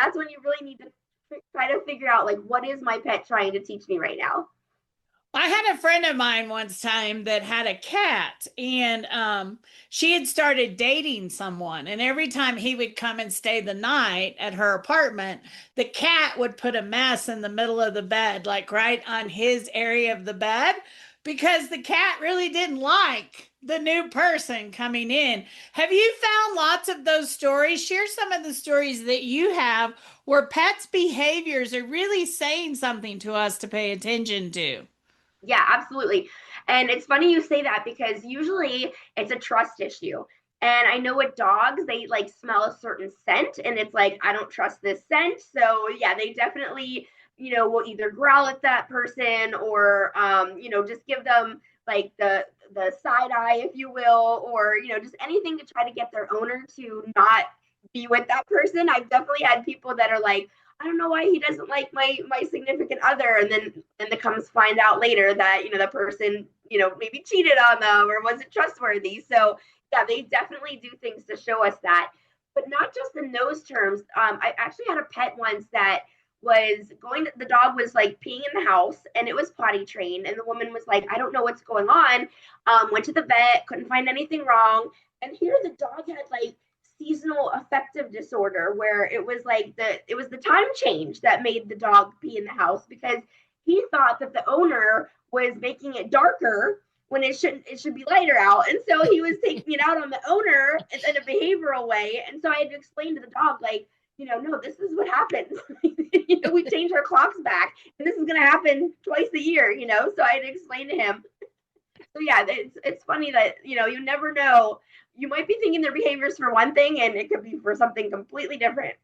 that's when you really need to try to figure out like what is my pet trying to teach me right now. I had a friend of mine once time that had a cat, and she had started dating someone, and every time he would come and stay the night at her apartment, the cat would put a mess in the middle of the bed, like right on his area of the bed, because the cat really didn't like the new person coming in. Have you found lots of those stories? Share some of the stories that you have where pets' behaviors are really saying something to us to pay attention to. Yeah, absolutely. And it's funny you say that because usually it's a trust issue. And I know with dogs, they like smell a certain scent and it's like, I don't trust this scent. So yeah, they definitely, will either growl at that person or, just give them like the side eye, if you will, or, just anything to try to get their owner to not be with that person. I've definitely had people that are like, I don't know why he doesn't like my significant other, and then it comes find out later that the person maybe cheated on them or wasn't trustworthy. So yeah, they definitely do things to show us that, but not just in those terms. I actually had a pet once that was the dog was like peeing in the house and it was potty trained, and the woman was like, I don't know what's going on. Went to the vet, couldn't find anything wrong, and here the dog had like seasonal affective disorder where it was the time change that made the dog pee in the house because he thought that the owner was making it darker when it should be lighter out, and so he was taking it out on the owner in a behavioral way. And so I had to explain to the dog like, no, this is what happens. We change our clocks back and this is going to happen twice a year. So I had to explain to him. So yeah, it's funny that you never know. You might be thinking their behaviors for one thing, and it could be for something completely different.